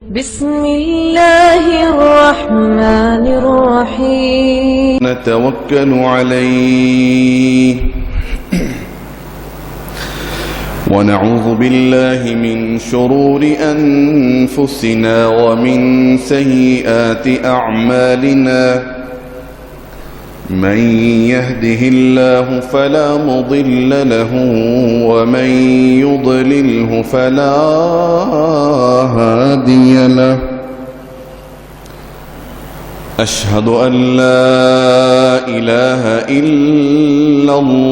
بسم الله الرحمن الرحيم نتوكل عليه ونعوذ بالله من شرور أنفسنا ومن سيئات أعمالنا من يهده الله فلا مضل له ومن يضلله فلا هادي له أشهد أن لا إله إلا الله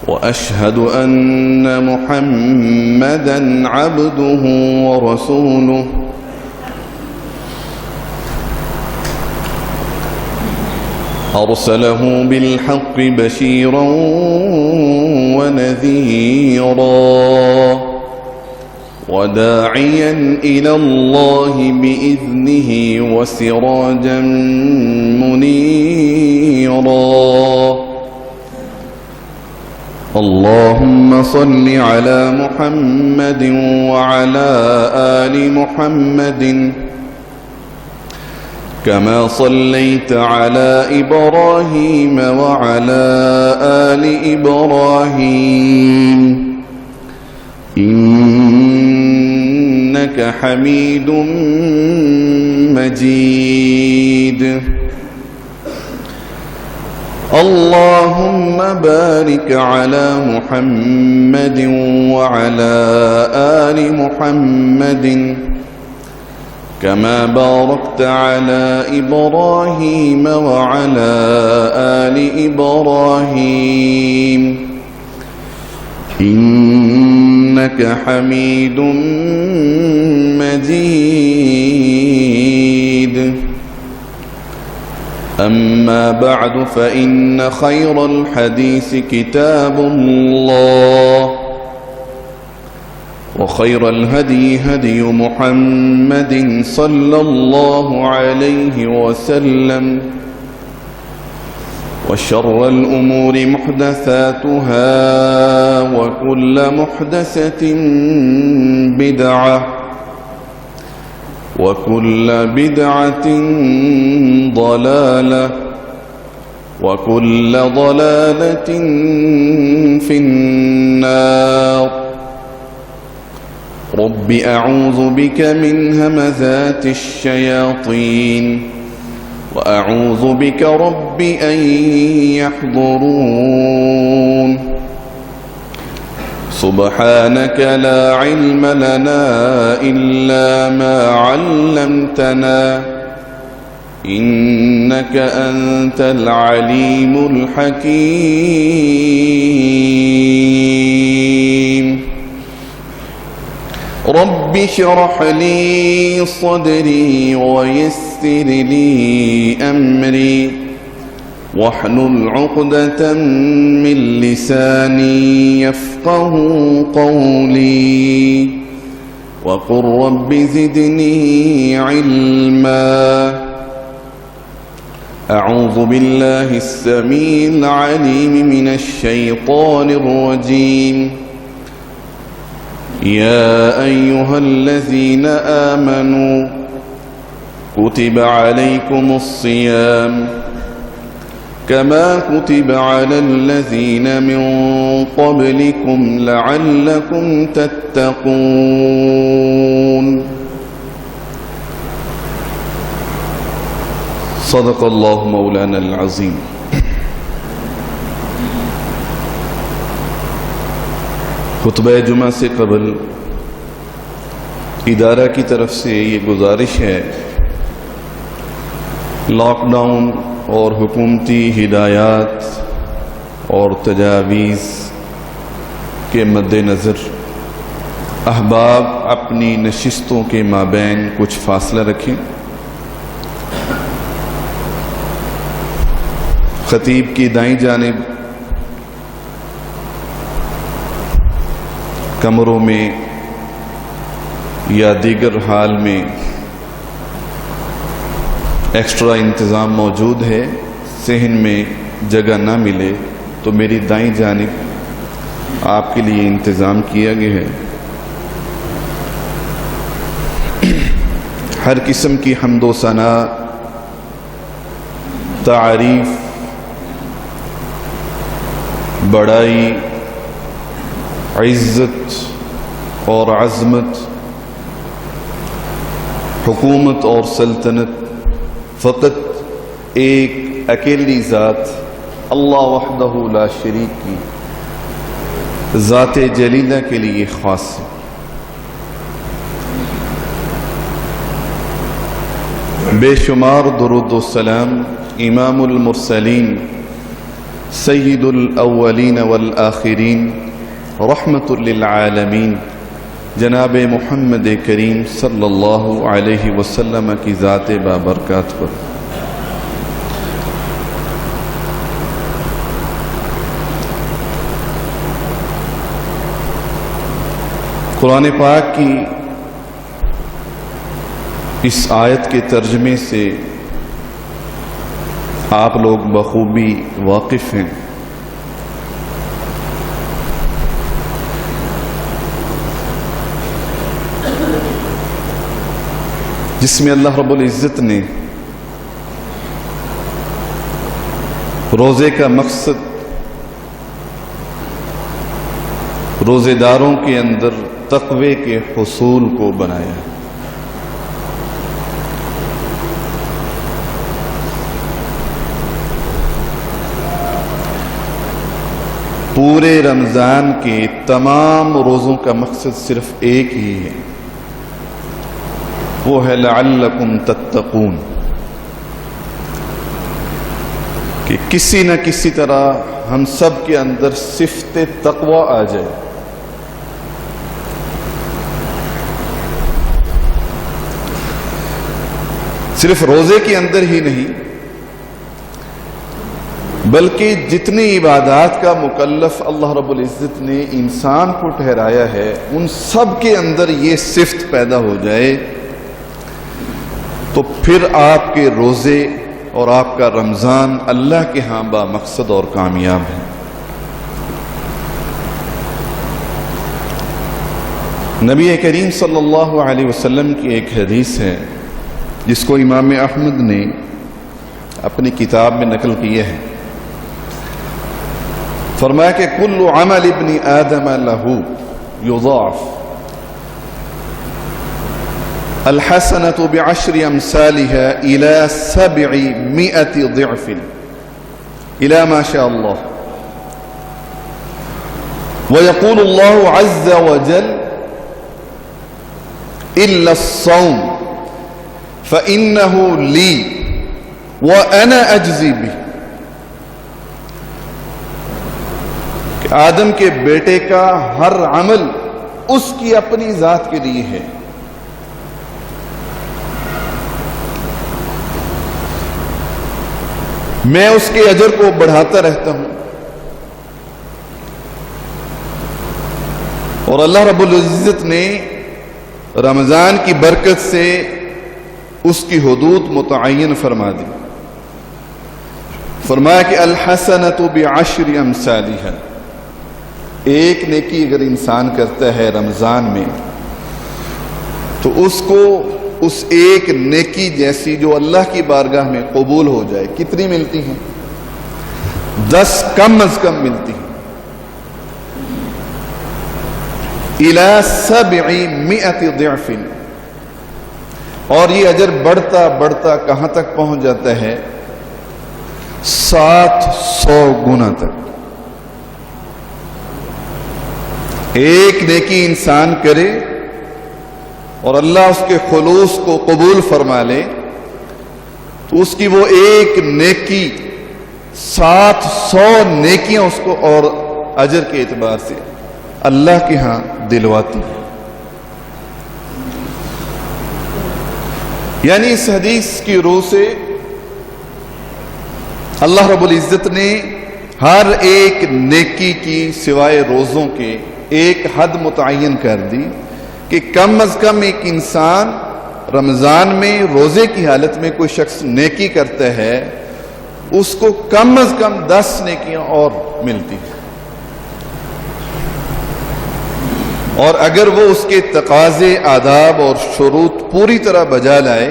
وأشهد أن محمدًا عبده ورسوله أرسله بالحق بشيرا ونذيرا وداعيا إلى الله بإذنه وسراجا منيرا اللهم صل على محمد وعلى آل محمد كما صليت على إبراهيم وعلى آل إبراهيم إنك حميد مجيد اللهم بارك على محمد وعلى آل محمد كما باركت على إبراهيم وعلى آل إبراهيم إنك حميد مجيد أما بعد فإن خير الحديث كتاب الله وخير الهدي هدي محمد صلى الله عليه وسلم وشر الأمور محدثاتها وكل محدثة بدعة وكل بدعة ضلالة وكل ضلالة في النار رب أعوذ بك من همزات الشياطين وأعوذ بك رب أن يحضرون سبحانك لا علم لنا إلا ما علمتنا إنك أنت العليم الحكيم رب اشرح لي صدري ويسر لي أمري واحلل عقدة من لساني يفقه قولي وقل رب زدني علما أعوذ بالله السميع العليم من الشيطان الرجيم يا أيها الذين آمنوا كتب عليكم الصيام كما كتب على الذين من قبلكم لعلكم تتقون صدق الله مولانا العظيم خطبہ جمعہ سے قبل ادارہ کی طرف سے یہ گزارش ہے لاک ڈاؤن اور حکومتی ہدایات اور تجاویز کے مد نظر احباب اپنی نشستوں کے مابین کچھ فاصلہ رکھیں خطیب کی دائیں جانب کمروں میں یا دیگر حال میں ایکسٹرا انتظام موجود ہے، صحن میں جگہ نہ ملے تو میری دائیں جانب آپ کے لیے انتظام کیا گیا ہے۔ ہر قسم کی حمد و ثنا، تعریف، بڑائی، عزت اور عظمت، حکومت اور سلطنت فقط ایک اکیلی ذات اللہ وحدہ لا شریک کی ذات جلیلہ کے لیے خاص ہے۔ بے شمار درود و سلام امام المرسلین سید الاولین والآخرین رحمت للعالمین جناب محمد کریم صلی اللہ علیہ وسلم کی ذات بابرکات پر۔ قرآن پاک کی اس آیت کے ترجمے سے آپ لوگ بخوبی واقف ہیں۔ جس میں اللہ رب العزت نے روزے کا مقصد روزے داروں کے اندر تقوی کے حصول کو بنایا۔ پورے رمضان کے تمام روزوں کا مقصد صرف ایک ہی ہے، وہ ہے لعلکم تتقون، کہ کسی نہ کسی طرح ہم سب کے اندر صفت تقوی آ جائے۔ صرف روزے کے اندر ہی نہیں بلکہ جتنی عبادات کا مکلف اللہ رب العزت نے انسان کو ٹھہرایا ہے ان سب کے اندر یہ صفت پیدا ہو جائے تو پھر آپ کے روزے اور آپ کا رمضان اللہ کے ہاں با مقصد اور کامیاب ہے۔ نبی کریم صلی اللہ علیہ وسلم کی ایک حدیث ہے جس کو امام احمد نے اپنی کتاب میں نقل کیا ہے۔ فرمایا کہ کل عمل ابن آدم لہ یضاعف الحسنة بعشر امثالها الى 700 ضعف الى ما شاء الله ويقول الله عز وجل الا الصوم فانه لي وانا اجزي به۔ کہ آدم کے بیٹے کا ہر عمل اس کی اپنی ذات کے لیے ہے، میں اس کے اجر کو بڑھاتا رہتا ہوں، اور اللہ رب العزت نے رمضان کی برکت سے اس کی حدود متعین فرما دی۔ فرمایا کہ الحسنۃ بعشر امثالها، ایک نیکی اگر انسان کرتا ہے رمضان میں تو اس کو اس ایک نیکی جیسی جو اللہ کی بارگاہ میں قبول ہو جائے کتنی ملتی ہیں؟ 10 کم از کم ملتی ہیں۔ الی 700 ضعف، اور یہ اجر بڑھتا بڑھتا کہاں تک پہنچ جاتا ہے؟ 700 گنا تک۔ ایک نیکی انسان کرے اور اللہ اس کے خلوص کو قبول فرما لے تو اس کی وہ ایک نیکی 700 نیکیاں اس کو اور اجر کے اعتبار سے اللہ کے ہاں دلواتی ہیں۔ یعنی اس حدیث کی روح سے اللہ رب العزت نے ہر ایک نیکی کی سوائے روزوں کے ایک حد متعین کر دی کہ کم از کم ایک انسان رمضان میں روزے کی حالت میں کوئی شخص نیکی کرتا ہے اس کو کم از کم 10 نیکیاں اور ملتی ہیں۔ اور اگر وہ اس کے تقاضے، آداب اور شروط پوری طرح بجا لائے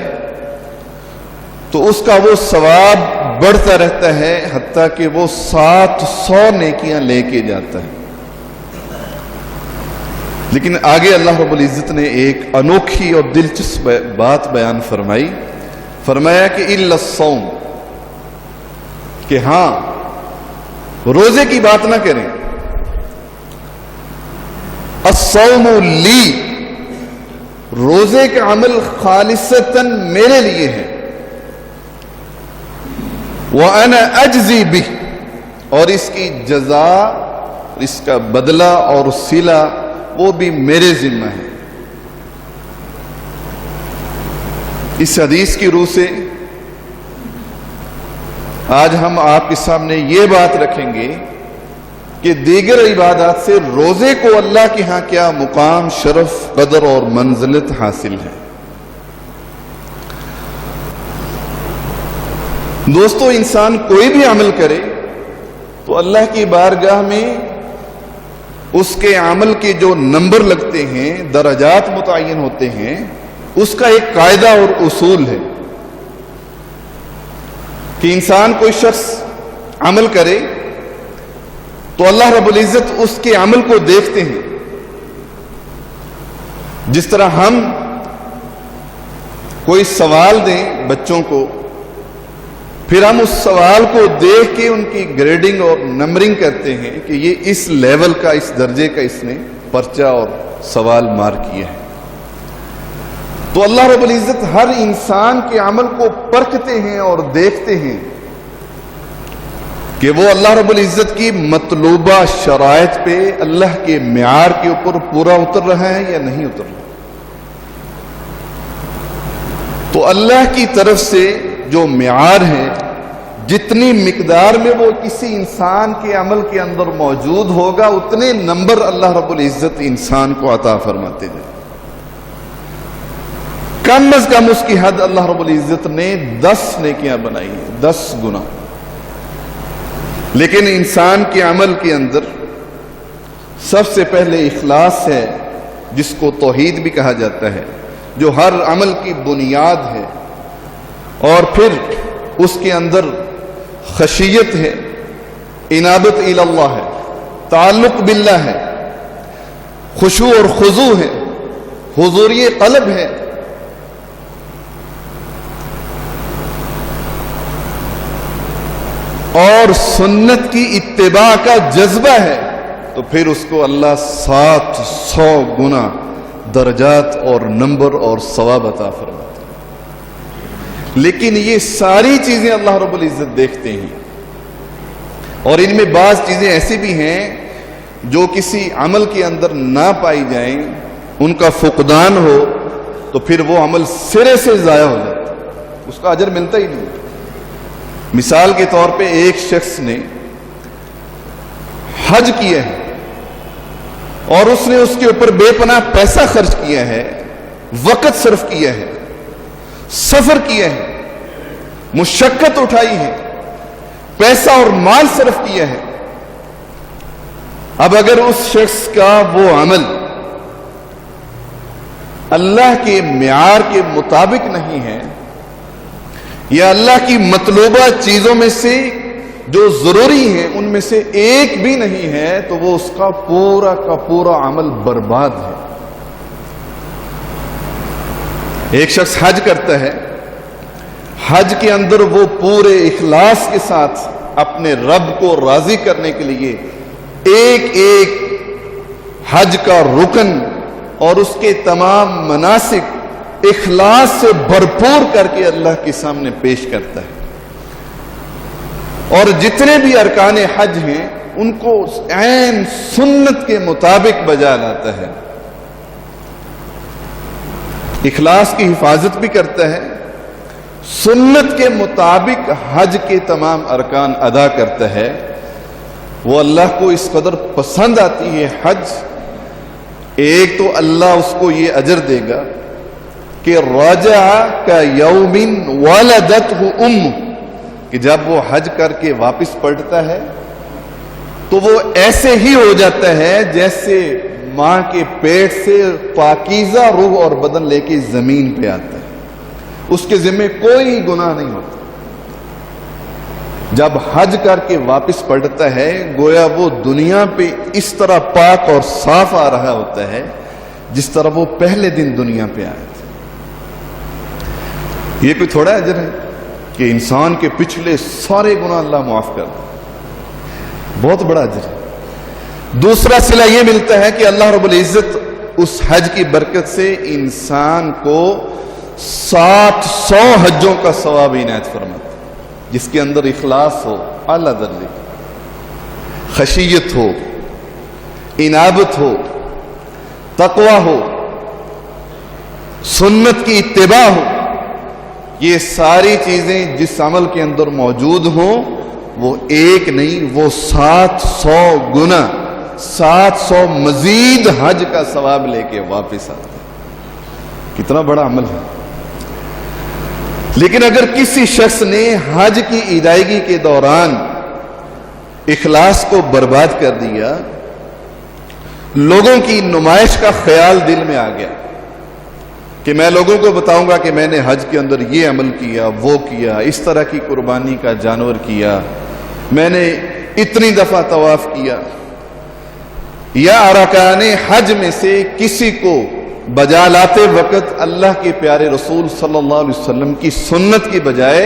تو اس کا وہ ثواب بڑھتا رہتا ہے حتیٰ کہ وہ 700 نیکیاں لے کے جاتا ہے۔ لیکن آگے اللہ رب العزت نے ایک انوکھی اور دلچسپ بات بیان فرمایا کہ الا الصوم، کہ ہاں روزے کی بات نہ کریں۔ الصوم لی، روزے کا عمل خالصتاً میرے لیے ہے، وَأَنَا أَجْزِي بِهِ، اور اس کی جزا، اس کا بدلہ اور صلہ وہ بھی میرے ذمہ ہے۔ اس حدیث کی روح سے آج ہم آپ کے سامنے یہ بات رکھیں گے کہ دیگر عبادات سے روزے کو اللہ کے ہاں کیا مقام، شرف، قدر اور منزلت حاصل ہے۔ دوستو، انسان کوئی بھی عمل کرے تو اللہ کی بارگاہ میں اس کے عمل کے جو نمبر لگتے ہیں، درجات متعین ہوتے ہیں، اس کا ایک قاعدہ اور اصول ہے کہ انسان کوئی شخص عمل کرے تو اللہ رب العزت اس کے عمل کو دیکھتے ہیں۔ جس طرح ہم کوئی سوال دیں بچوں کو، پھر ہم اس سوال کو دیکھ کے ان کی گریڈنگ اور نمبرنگ کرتے ہیں کہ یہ اس لیول کا، اس درجے کا اس نے پرچہ اور سوال مار کیا ہے۔ تو اللہ رب العزت ہر انسان کے عمل کو پرکھتے ہیں اور دیکھتے ہیں کہ وہ اللہ رب العزت کی مطلوبہ شرائط پہ، اللہ کے معیار کے اوپر پورا اتر رہا ہے یا نہیں اتر رہا۔ تو اللہ کی طرف سے جو معیار ہے، جتنی مقدار میں وہ کسی انسان کے عمل کے اندر موجود ہوگا، اتنے نمبر اللہ رب العزت انسان کو عطا فرماتے جائیں۔ کم از کم اس کی حد اللہ رب العزت نے 10 نیکیاں بنائی ہیں، 10 گنا۔ لیکن انسان کے عمل کے اندر سب سے پہلے اخلاص ہے، جس کو توحید بھی کہا جاتا ہے، جو ہر عمل کی بنیاد ہے۔ اور پھر اس کے اندر خشیت ہے، انابت الی اللہ ہے، تعلق باللہ ہے، خشوع اور خضوع ہے، حضوری قلب ہے، اور سنت کی اتباع کا جذبہ ہے۔ تو پھر اس کو اللہ 700 گنا درجات اور نمبر اور ثواب عطا فرماتا ہے۔ لیکن یہ ساری چیزیں اللہ رب العزت دیکھتے ہیں، اور ان میں بعض چیزیں ایسی بھی ہیں جو کسی عمل کے اندر نہ پائی جائیں، ان کا فقدان ہو تو پھر وہ عمل سرے سے ضائع ہو جاتا ہے، اس کا اجر ملتا ہی نہیں۔ مثال کے طور پہ ایک شخص نے حج کیا ہے اور اس نے اس کے اوپر بے پناہ پیسہ خرچ کیا ہے، وقت صرف کیا ہے، سفر کیا ہے، مشقت اٹھائی ہے، پیسہ اور مال صرف کیا ہے۔ اب اگر اس شخص کا وہ عمل اللہ کے معیار کے مطابق نہیں ہے، یا اللہ کی مطلوبہ چیزوں میں سے جو ضروری ہیں ان میں سے ایک بھی نہیں ہے، تو وہ اس کا پورا عمل برباد ہے۔ ایک شخص حج کرتا ہے، حج کے اندر وہ پورے اخلاص کے ساتھ اپنے رب کو راضی کرنے کے لیے ایک ایک حج کا رکن اور اس کے تمام مناسک اخلاص سے بھرپور کر کے اللہ کے سامنے پیش کرتا ہے، اور جتنے بھی ارکان حج ہیں ان کو عین سنت کے مطابق بجا لاتا ہے، اخلاص کی حفاظت بھی کرتا ہے، سنت کے مطابق حج کے تمام ارکان ادا کرتا ہے۔ وہ اللہ کو اس قدر پسند آتی ہے حج، ایک تو اللہ اس کو یہ اجر دے گا کہ رجع کا یوم ولدتہ امہ، کہ جب وہ حج کر کے واپس پلٹتا ہے تو وہ ایسے ہی ہو جاتا ہے جیسے ماں کے پیٹ سے پاکیزہ روح اور بدن لے کے زمین پہ آتا ہے، اس کے ذمہ کوئی گناہ نہیں ہوتا۔ جب حج کر کے واپس پلٹتا ہے گویا وہ دنیا پہ اس طرح پاک اور صاف آ رہا ہوتا ہے جس طرح وہ پہلے دن دنیا پہ آئے تھے۔ یہ کوئی تھوڑا اجر ہے کہ انسان کے پچھلے سارے گناہ اللہ معاف کر دے، بہت بڑا اجر ہے۔ دوسرا صلہ یہ ملتا ہے کہ اللہ رب العزت اس حج کی برکت سے انسان کو 700 حجوں کا ثواب عنایت فرماتا ہے، جس کے اندر اخلاص ہو، اعلیٰ درجے کی خشیت ہو، انابت ہو، تقوی ہو، سنت کی اتباع ہو۔ یہ ساری چیزیں جس عمل کے اندر موجود ہوں وہ ایک نہیں، وہ 700 گنا، 700 مزید حج کا ثواب لے کے واپس آتا ہے۔ کتنا بڑا عمل ہے۔ لیکن اگر کسی شخص نے حج کی ادائیگی کے دوران اخلاص کو برباد کر دیا، لوگوں کی نمائش کا خیال دل میں آ گیا کہ میں لوگوں کو بتاؤں گا کہ میں نے حج کے اندر یہ عمل کیا، وہ کیا، اس طرح کی قربانی کا جانور کیا، میں نے اتنی دفعہ طواف کیا، یا ارکان حج میں سے کسی کو بجا لاتے وقت اللہ کے پیارے رسول صلی اللہ علیہ وسلم کی سنت کی بجائے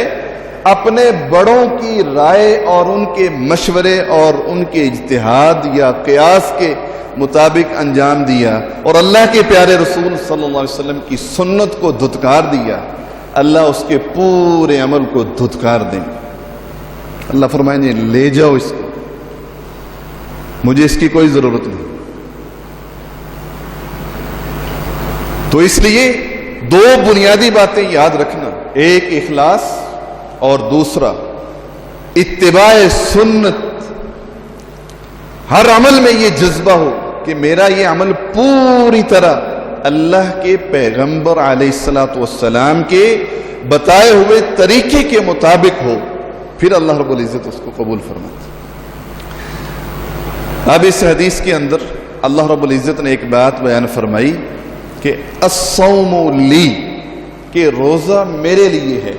اپنے بڑوں کی رائے اور ان کے مشورے اور ان کے اجتہاد یا قیاس کے مطابق انجام دیا اور اللہ کے پیارے رسول صلی اللہ علیہ وسلم کی سنت کو دھتکار دیا، اللہ اس کے پورے عمل کو دھتکار دیں۔ اللہ فرمائیں گے لے جاؤ اس کو، مجھے اس کی کوئی ضرورت نہیں۔ تو اس لیے دو بنیادی باتیں یاد رکھنا، ایک اخلاص اور دوسرا اتباع سنت۔ ہر عمل میں یہ جذبہ ہو کہ میرا یہ عمل پوری طرح اللہ کے پیغمبر علیہ الصلوۃ والسلام کے بتائے ہوئے طریقے کے مطابق ہو، پھر اللہ رب العزت اس کو قبول فرماتا۔ اب اس حدیث کے اندر اللہ رب العزت نے ایک بات بیان فرمائی کہ الصوم لی، کہ روزہ میرے لیے ہے۔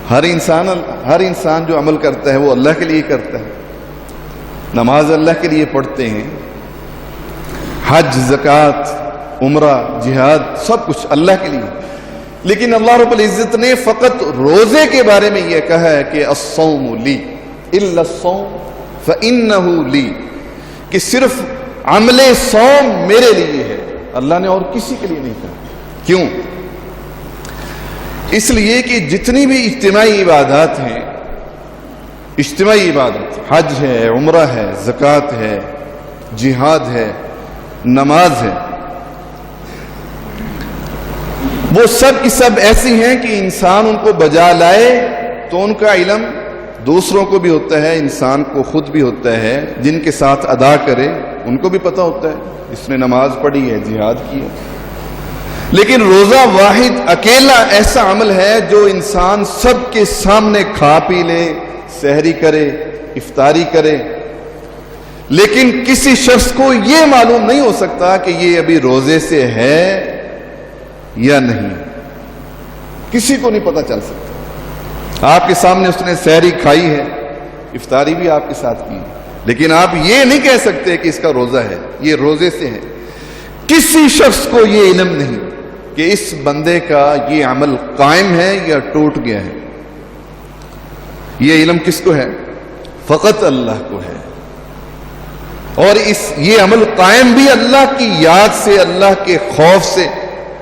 ہر انسان جو عمل کرتا ہے وہ اللہ کے لیے کرتا ہے، نماز اللہ کے لیے پڑھتے ہیں، حج، زکوٰۃ، عمرہ، جہاد، سب کچھ اللہ کے لیے، لیکن اللہ رب العزت نے فقط روزے کے بارے میں یہ کہا ہے کہ الصوم لی الا الصوم فإنہ لی، کہ صرف عمل صوم میرے لیے ہے، اللہ نے اور کسی کے لیے نہیں کہا۔ کیوں؟ اس لیے کہ جتنی بھی اجتماعی عبادات ہیں، اجتماعی عبادت، حج ہے، عمرہ ہے، زکوٰۃ ہے، جہاد ہے، نماز ہے، وہ سب کی سب ایسی ہیں کہ انسان ان کو بجا لائے تو ان کا علم دوسروں کو بھی ہوتا ہے، انسان کو خود بھی ہوتا ہے، جن کے ساتھ ادا کرے ان کو بھی پتہ ہوتا ہے اس نے نماز پڑھی ہے، جہاد کیا۔ لیکن روزہ واحد اکیلا ایسا عمل ہے جو انسان سب کے سامنے کھا پی لے، سحری کرے، افطاری کرے، لیکن کسی شخص کو یہ معلوم نہیں ہو سکتا کہ یہ ابھی روزے سے ہے یا نہیں، کسی کو نہیں پتہ چل سکتا۔ آپ کے سامنے اس نے سحری کھائی ہے، افطاری بھی آپ کے ساتھ کی ہے، لیکن آپ یہ نہیں کہہ سکتے کہ اس کا روزہ ہے، یہ روزے سے ہے۔ کسی شخص کو یہ علم نہیں کہ اس بندے کا یہ عمل قائم ہے یا ٹوٹ گیا ہے۔ یہ علم کس کو ہے؟ فقط اللہ کو ہے۔ اور یہ عمل قائم بھی اللہ کی یاد سے، اللہ کے خوف سے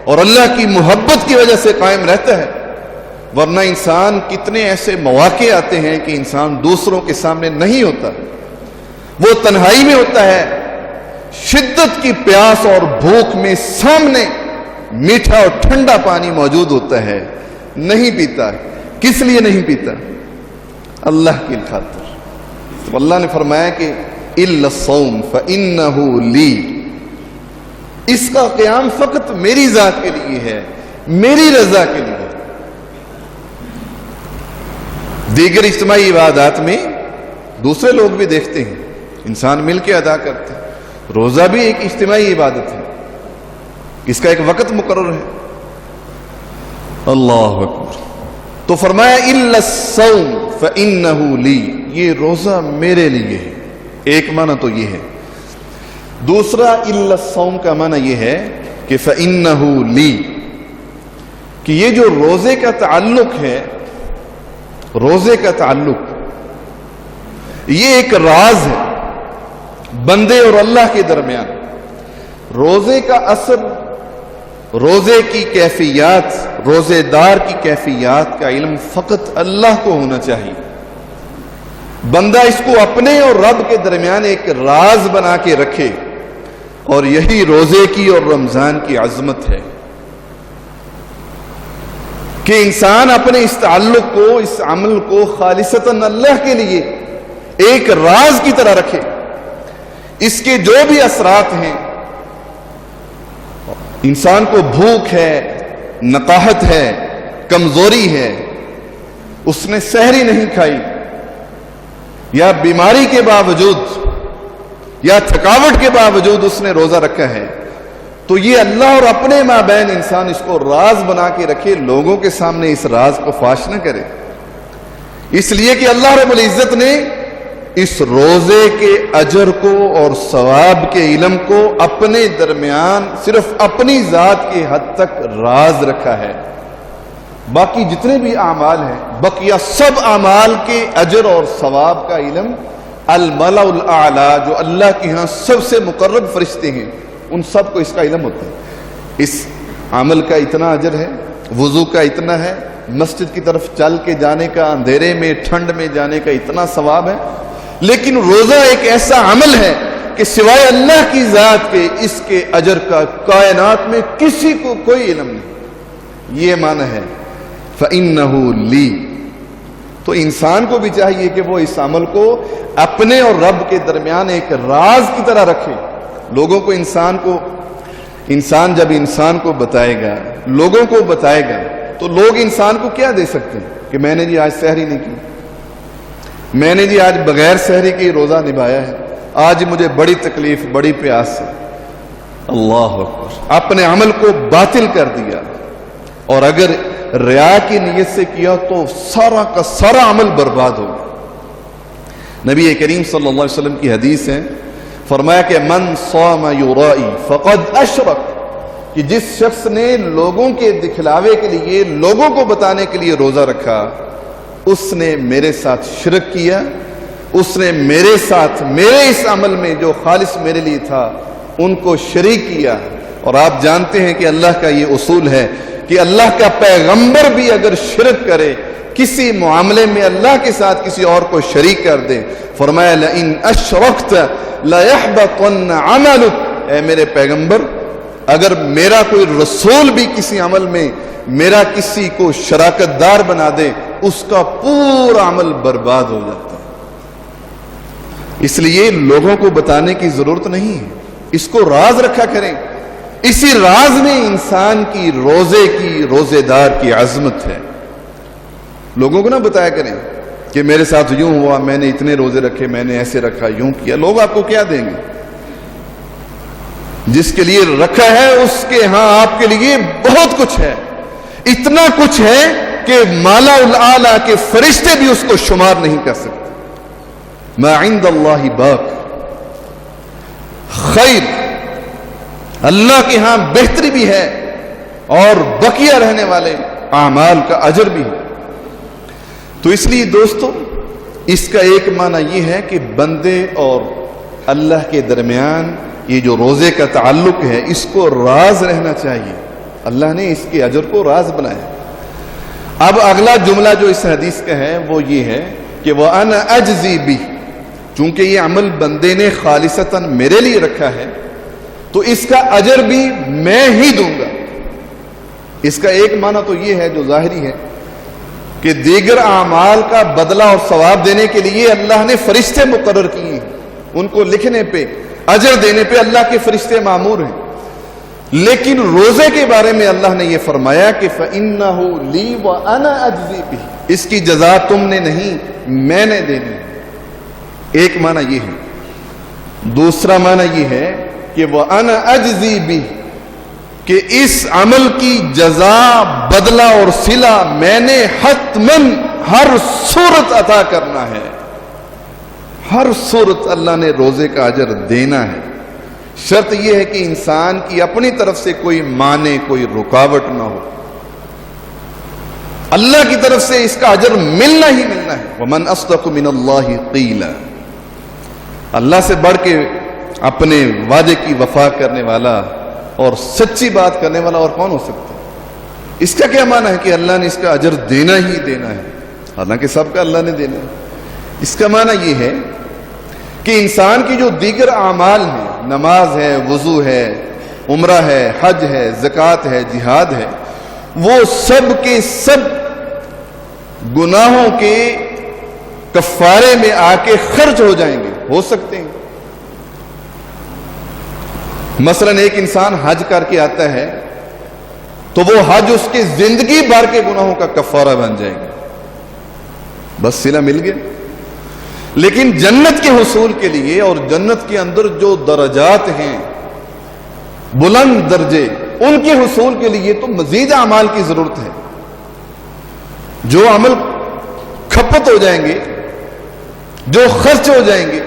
اور اللہ کی محبت کی وجہ سے قائم رہتا ہے، ورنہ انسان کتنے ایسے مواقع آتے ہیں کہ انسان دوسروں کے سامنے نہیں ہوتا، وہ تنہائی میں ہوتا ہے، شدت کی پیاس اور بھوک میں سامنے میٹھا اور ٹھنڈا پانی موجود ہوتا ہے، نہیں پیتا۔ کس لیے نہیں پیتا؟ اللہ کی خاطر۔ تو اللہ نے فرمایا کہ الا الصوم فإنہ لی، اس کا قیام فقط میری ذات کے لیے ہے، میری رضا کے لیے۔ دیگر اجتماعی عبادات میں دوسرے لوگ بھی دیکھتے ہیں، انسان مل کے ادا کرتے ہیں۔ روزہ بھی ایک اجتماعی عبادت ہے، اس کا ایک وقت مقرر ہے۔ اللہ اکبر۔ تو فرمایا الا الصوم فانه لی، یہ روزہ میرے لیے ہے، ایک معنی تو یہ ہے۔ دوسرا الا الصوم کا معنی یہ ہے کہ فانه لی، کہ یہ جو روزے کا تعلق ہے، روزے کا تعلق یہ ایک راز ہے بندے اور اللہ کے درمیان۔ روزے کا اثر، روزے کی کیفیات، روزے دار کی کیفیات کا علم فقط اللہ کو ہونا چاہیے۔ بندہ اس کو اپنے اور رب کے درمیان ایک راز بنا کے رکھے، اور یہی روزے کی اور رمضان کی عظمت ہے کہ انسان اپنے اس تعلق کو، اس عمل کو خالصتاً اللہ کے لیے ایک راز کی طرح رکھے۔ اس کے جو بھی اثرات ہیں، انسان کو بھوک ہے، نقاہت ہے، کمزوری ہے، اس نے سحری نہیں کھائی، یا بیماری کے باوجود یا تھکاوٹ کے باوجود اس نے روزہ رکھا ہے، تو یہ اللہ اور اپنے مابین انسان اس کو راز بنا کے رکھے، لوگوں کے سامنے اس راز کو فاش نہ کرے، اس لیے کہ اللہ رب العزت نے اس روزے کے اجر کو اور ثواب کے علم کو اپنے درمیان صرف اپنی ذات کے حد تک راز رکھا ہے۔ باقی جتنے بھی اعمال ہیں، بقیہ سب اعمال کے اجر اور ثواب کا علم الملأ الاعلیٰ، جو اللہ کے ہاں سب سے مقرب فرشتے ہیں، ان سب کو اس کا علم ہوتا ہے۔ اس عمل کا اتنا اجر ہے، وضو کا اتنا ہے، مسجد کی طرف چل کے جانے کا، اندھیرے میں ٹھنڈ میں جانے کا اتنا ثواب ہے۔ لیکن روزہ ایک ایسا عمل ہے کہ سوائے اللہ کی ذات کے اس کے اجر کا کائنات میں کسی کو کوئی علم نہیں۔ یہ معنی ہے فَإِنَّهُ لِي۔ تو انسان کو بھی چاہیے کہ وہ اس عمل کو اپنے اور رب کے درمیان ایک راز کی طرح رکھے۔ لوگوں کو انسان جب انسان کو بتائے گا، لوگوں کو بتائے گا، تو لوگ انسان کو کیا دے سکتے ہیں کہ میں نے جی آج سحری نہیں کی، میں نے جی آج بغیر سحری کے روزہ نبھایا ہے، آج مجھے بڑی تکلیف، بڑی پیاس ہے۔ اللہ اکبر، اپنے عمل کو باطل کر دیا، اور اگر ریا کی نیت سے کیا تو سارا کا سارا عمل برباد ہو گیا۔ نبی کریم صلی اللہ علیہ وسلم کی حدیث ہے، فرمایا کہ من صام یرائی فقد اشرک، کہ جس شخص نے لوگوں کے دکھلاوے کے لیے، لوگوں کو بتانے کے لیے روزہ رکھا، اس نے میرے ساتھ شرک کیا، اس نے میرے ساتھ، میرے اس عمل میں جو خالص میرے لیے تھا ان کو شریک کیا۔ اور آپ جانتے ہیں کہ اللہ کا یہ اصول ہے کہ اللہ کا پیغمبر بھی اگر شرک کرے، کسی معاملے میں اللہ کے ساتھ کسی اور کو شریک کر دے، فرمایا لئن اشرکت لیحبطن عملک، اے میرے پیغمبر، اگر میرا کوئی رسول بھی کسی عمل میں میرا کسی کو شراکت دار بنا دے، اس کا پورا عمل برباد ہو جاتا ہے۔ اس لیے لوگوں کو بتانے کی ضرورت نہیں ہے، اس کو راز رکھا کریں۔ اسی راز میں انسان کی روزے کی، روزے دار کی عظمت ہے۔ لوگوں کو نہ بتایا کریں کہ میرے ساتھ یوں ہوا، میں نے اتنے روزے رکھے، میں نے ایسے رکھا، یوں کیا۔ لوگ آپ کو کیا دیں گے؟ جس کے لیے رکھا ہے اس کے ہاں آپ کے لیے بہت کچھ ہے، اتنا کچھ ہے کہ مالا الاعلیٰ کے فرشتے بھی اس کو شمار نہیں کر سکتے۔ ما عند اللہ باق، خیر اللہ کے ہاں بہتری بھی ہے، اور بقیہ رہنے والے اعمال کا اجر بھی ہے۔ تو اس لیے دوستو، اس کا ایک معنی یہ ہے کہ بندے اور اللہ کے درمیان یہ جو روزے کا تعلق ہے، اس کو راز رہنا چاہیے۔ اللہ نے اس کے اجر کو راز بنایا۔ اب اگلا جملہ جو اس حدیث کا ہے وہ یہ ہے کہ وَأَنَا أَجْزِي بِهِ، چونکہ یہ عمل بندے نے خالصتاً میرے لیے رکھا ہے تو اس کا اجر بھی میں ہی دوں گا۔ اس کا ایک معنی تو یہ ہے جو ظاہری ہے کہ دیگر اعمال کا بدلہ اور ثواب دینے کے لیے اللہ نے فرشتے مقرر کیے ہیں، ان کو لکھنے پہ، اجر دینے پہ اللہ کے فرشتے مامور ہیں۔ لیکن روزے کے بارے میں اللہ نے یہ فرمایا کہ فَإِنَّهُ لِي وَأَنَا أَجْزِي بِهِ، اس کی جزا تم نے نہیں، میں نے دینی ہے۔ ایک معنی یہ ہے۔ دوسرا معنی یہ ہے کہ وہ انا اجزی بھی، کہ اس عمل کی جزا، بدلہ اور صلہ میں نے حتماً ہر صورت عطا کرنا ہے. ہر صورت اللہ نے روزے کا اجر دینا ہے. شرط یہ ہے کہ انسان کی اپنی طرف سے کوئی معنی، کوئی رکاوٹ نہ ہو. اللہ کی طرف سے اس کا اجر ملنا ہی ملنا ہے. وَمَنْ أَصْدَقُ مِنَ اللَّهِ قِيلًا، اللہ سے بڑھ کے اپنے وعدے کی وفا کرنے والا اور سچی بات کرنے والا اور کون ہو سکتا ہے؟ اس کا کیا معنی ہے کہ اللہ نے اس کا اجر دینا ہی دینا ہے؟ حالانکہ سب کا اللہ نے دینا ہے. اس کا معنی یہ ہے کہ انسان کی جو دیگر اعمال ہیں، نماز ہے، وضو ہے، عمرہ ہے، حج ہے، زکوٰۃ ہے، جہاد ہے، وہ سب کے سب گناہوں کے کفارے میں آ کے خرچ ہو جائیں گے، ہو سکتے ہیں. مثلا ایک انسان حج کر کے آتا ہے تو وہ حج اس کی زندگی بھر کے گناہوں کا کفارہ بن جائے گا. بس صلہ مل گیا. لیکن جنت کے حصول کے لیے اور جنت کے اندر جو درجات ہیں، بلند درجے، ان کے حصول کے لیے تو مزید اعمال کی ضرورت ہے. جو عمل کھپت ہو جائیں گے، جو خرچ ہو جائیں گے،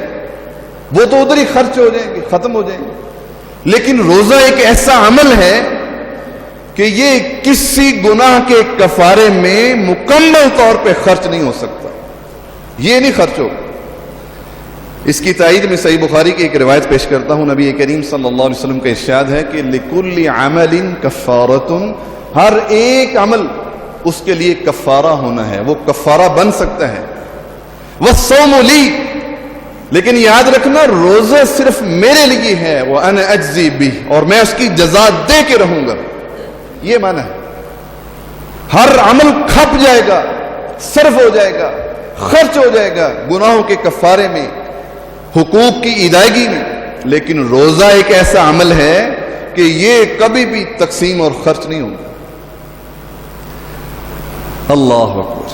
وہ تو ادھر ہی خرچ ہو جائیں گے، ختم ہو جائیں گے. لیکن روزہ ایک ایسا عمل ہے کہ یہ کسی گناہ کے کفارے میں مکمل طور پہ خرچ نہیں ہو سکتا. یہ نہیں خرچ ہوگا. اس کی تائید میں صحیح بخاری کی ایک روایت پیش کرتا ہوں. نبی کریم صلی اللہ علیہ وسلم کا ارشاد ہے کہ لِكُلِّ عَمَلٍ كَفَّارَةٌ، ہر ایک عمل اس کے لیے کفارہ ہونا ہے، وہ کفارہ بن سکتا ہے. وَالصَّوْمُ لِي، لیکن یاد رکھنا روزہ صرف میرے لیے ہے. وَأَنَا أَجْزِي بِهِ، اور میں اس کی جزا دے کے رہوں گا. یہ معنی ہے. ہر عمل کھپ جائے گا، صرف ہو جائے گا، خرچ ہو جائے گا گناہوں کے کفارے میں، حقوق کی ادائیگی میں. لیکن روزہ ایک ایسا عمل ہے کہ یہ کبھی بھی تقسیم اور خرچ نہیں ہوگا. اللہ اکبر.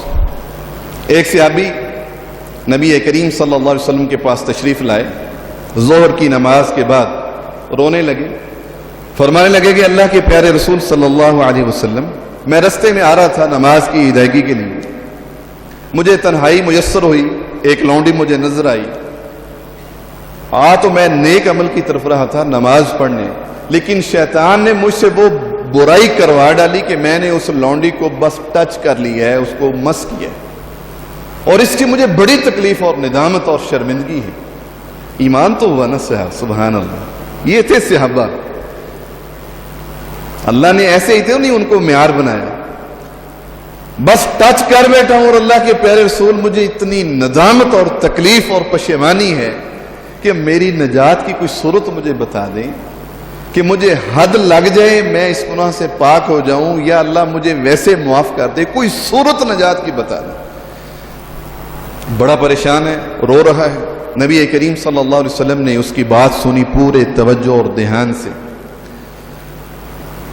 ایک صحابی نبی کریم صلی اللہ علیہ وسلم کے پاس تشریف لائے. ظہر کی نماز کے بعد رونے لگے. فرمانے لگے کہ اللہ کے پیارے رسول صلی اللہ علیہ وسلم، میں رستے میں آ رہا تھا نماز کی ادائیگی کے لیے. مجھے تنہائی میسر ہوئی، ایک لونڈی مجھے نظر آئی. تو میں نیک عمل کی طرف رہا تھا، نماز پڑھنے، لیکن شیطان نے مجھ سے وہ برائی کروا ڈالی کہ میں نے اس لونڈی کو بس ٹچ کر لیا ہے، اس کو مس کیا ہے، اور اس کی مجھے بڑی تکلیف اور ندامت اور شرمندگی ہے. ایمان تو ہوا نا صاحب، سبحان اللہ. یہ تھے صحابہ. اللہ نے ایسے ہی تھے نہیں ان کو معیار بنایا. بس ٹچ کر بیٹھا ہوں اور اللہ کے پیارے رسول مجھے اتنی ندامت اور تکلیف اور پشیمانی ہے کہ میری نجات کی کوئی صورت مجھے بتا دیں، کہ مجھے حد لگ جائے، میں اس گناہ سے پاک ہو جاؤں، یا اللہ مجھے ویسے معاف کر دے، کوئی صورت نجات کی بتا دیں. بڑا پریشان ہے، رو رہا ہے. نبی کریم صلی اللہ علیہ وسلم نے اس کی بات سنی پورے توجہ اور دھیان سے.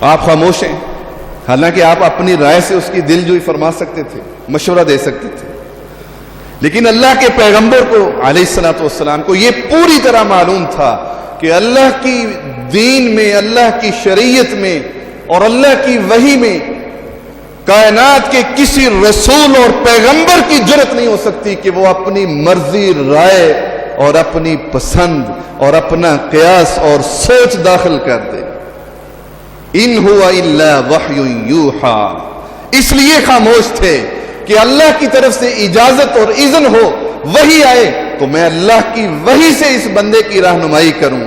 آپ خاموش ہیں، حالانکہ آپ اپنی رائے سے اس کی دل جوئی فرما سکتے تھے، مشورہ دے سکتے تھے. لیکن اللہ کے پیغمبر کو علیہ الصلوۃ والسلام کو یہ پوری طرح معلوم تھا کہ اللہ کی دین میں، اللہ کی شریعت میں اور اللہ کی وحی میں کائنات کے کسی رسول اور پیغمبر کی جرت نہیں ہو سکتی کہ وہ اپنی مرضی، رائے اور اپنی پسند اور اپنا قیاس اور سوچ داخل کر دے. ان ہوا الا وحی یوحا. اس لیے خاموش تھے کہ اللہ کی طرف سے اجازت اور اذن ہو، وحی آئے تو میں اللہ کی وحی سے اس بندے کی رہنمائی کروں.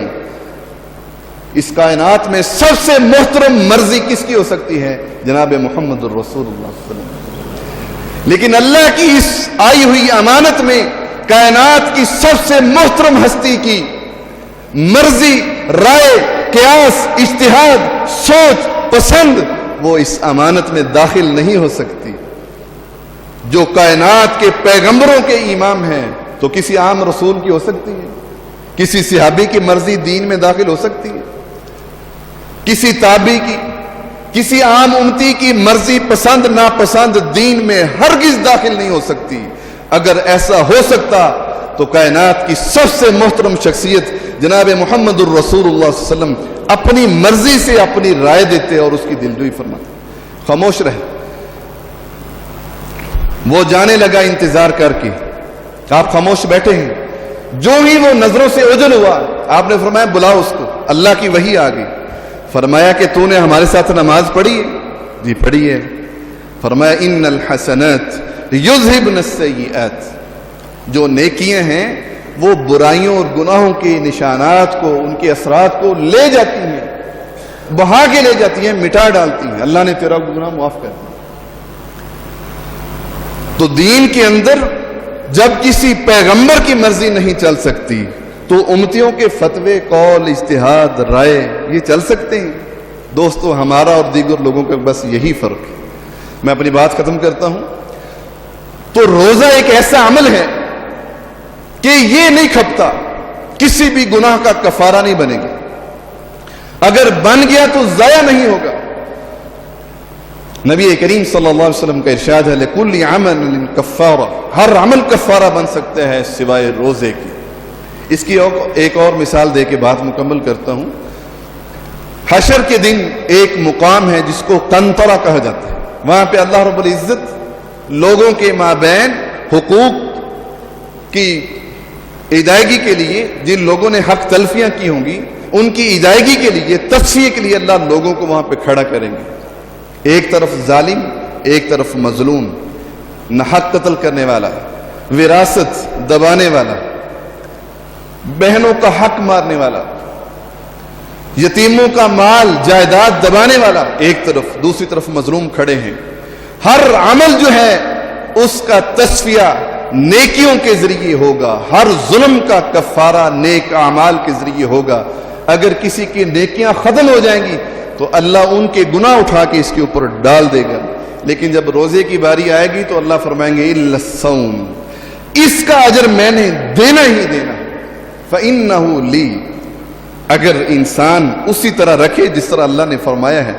اس کائنات میں سب سے محترم مرضی کس کی ہو سکتی ہے؟ جناب محمد الرسول اللہ صلی اللہ علیہ وسلم. لیکن اللہ کی اس آئی ہوئی امانت میں کائنات کی سب سے محترم ہستی کی مرضی، رائے، قیاس، اجتہاد، سوچ، پسند وہ اس امانت میں داخل نہیں ہو سکتی. جو کائنات کے پیغمبروں کے امام ہیں تو کسی عام رسول کی ہو سکتی ہے؟ کسی صحابی کی مرضی دین میں داخل ہو سکتی ہے؟ کسی تابعی کی، کسی عام امتی کی مرضی، پسند ناپسند دین میں ہرگز داخل نہیں ہو سکتی. اگر ایسا ہو سکتا تو کائنات کی سب سے محترم شخصیت جناب محمد الرسول صلی اللہ علیہ وسلم اپنی مرضی سے اپنی رائے دیتے اور اس کی دلجوئی فرماتے. خاموش رہے. وہ جانے لگا انتظار کر کے, آپ خاموش بیٹھے ہیں. جو ہی وہ نظروں سے اوجھل ہوا, آپ نے فرمایا بلاؤ اس کو. اللہ کی وحی آ گئی. فرمایا کہ تو نے ہمارے ساتھ نماز پڑھی ہے؟ جی پڑھی ہے. فرمایا ان الحسنات یذہبن السیئات, جو نیکیاں ہیں وہ برائیوں اور گناہوں کے نشانات کو, ان کے اثرات کو لے جاتی ہیں, بہا کے لے جاتی ہیں, مٹا ڈالتی ہیں. اللہ نے تیرا گناہ معاف کر دیا. تو دین کے اندر جب کسی پیغمبر کی مرضی نہیں چل سکتی تو امتیوں کے فتوے, قول, اجتہاد, رائے یہ چل سکتے ہیں. دوستو ہمارا اور دیگر لوگوں کا بس یہی فرق ہے. میں اپنی بات ختم کرتا ہوں. تو روزہ ایک ایسا عمل ہے کہ یہ نہیں کھپتا, کسی بھی گناہ کا کفارہ نہیں بنے گا. اگر بن گیا تو ضائع نہیں ہوگا. نبی کریم صلی اللہ علیہ وسلم کا ارشاد ہے لِكُلِّ عَمَلٍ كَفَّارَةٌ, ہر عمل کفارہ بن سکتا ہے سوائے روزے کی. اس کی ایک اور مثال دے کے بات مکمل کرتا ہوں. حشر کے دن ایک مقام ہے جس کو قنطرہ کہا جاتا ہے. وہاں پہ اللہ رب العزت لوگوں کے مابین حقوق کی ادائیگی کے لیے, جن لوگوں نے حق تلفیاں کی ہوں گی ان کی ادائیگی کے لیے, تصفیے کے لیے اللہ لوگوں کو وہاں پہ کھڑا کریں گے. ایک طرف ظالم, ایک طرف مظلوم, ناحق قتل کرنے والا, وراثت دبانے والا, بہنوں کا حق مارنے والا, یتیموں کا مال جائیداد دبانے والا ایک طرف, دوسری طرف مظلوم کھڑے ہیں. ہر عمل جو ہے اس کا تصفیہ نیکیوں کے ذریعے ہوگا, ہر ظلم کا کفارہ نیک اعمال کے ذریعے ہوگا. اگر کسی کی نیکیاں ختم ہو جائیں گی تو اللہ ان کے گناہ اٹھا کے اس کے اوپر ڈال دے گا. لیکن جب روزے کی باری آئے گی تو اللہ فرمائیں گے الا الصوم, اس کا اجر میں نے دینا ہی دینا, فإنہ لی. اگر انسان اسی طرح رکھے جس طرح اللہ نے فرمایا ہے,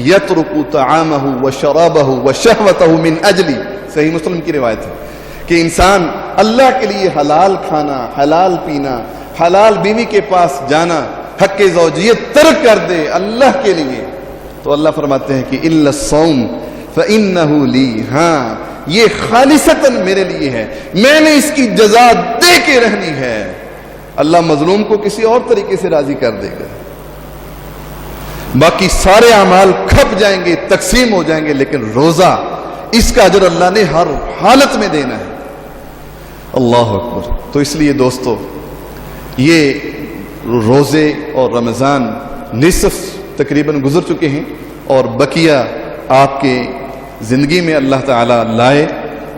یترک طعامہ وشرابہ وشہوتہ من اجلی, صحیح مسلم کی روایت ہے کہ انسان اللہ کے لیے حلال کھانا, حلال پینا, حلال بیوی کے پاس جانا, حق زوجیت ترک کر دے اللہ کے لیے, تو اللہ فرماتے ہیں کہ الا الصوم فإنہ لی, ہاں یہ خالصتاً میرے لیے ہے, میں نے اس کی جزا دے کے رہنی ہے. اللہ مظلوم کو کسی اور طریقے سے راضی کر دے گا. باقی سارے اعمال کھپ جائیں گے, تقسیم ہو جائیں گے, لیکن روزہ اس کا اجر اللہ نے ہر حالت میں دینا ہے. اللہ اکبر. تو اس لیے دوستو یہ روزے اور رمضان نصف تقریباً گزر چکے ہیں, اور بقیہ آپ کے زندگی میں اللہ تعالیٰ لائے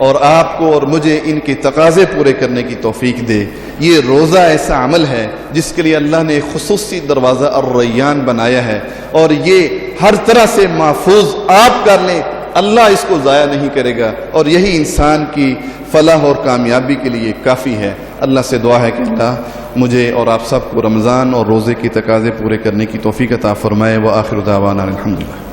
اور آپ کو اور مجھے ان کے تقاضے پورے کرنے کی توفیق دے. یہ روزہ ایسا عمل ہے جس کے لیے اللہ نے خصوصی دروازہ الریان بنایا ہے, اور یہ ہر طرح سے محفوظ آپ کر لیں, اللہ اس کو ضائع نہیں کرے گا, اور یہی انسان کی فلاح اور کامیابی کے لیے کافی ہے. اللہ سے دعا ہے کہ اللہ مجھے اور آپ سب کو رمضان اور روزے کی تقاضے پورے کرنے کی توفیق عطا فرمائے. وآخر دعوانا الحمدللہ.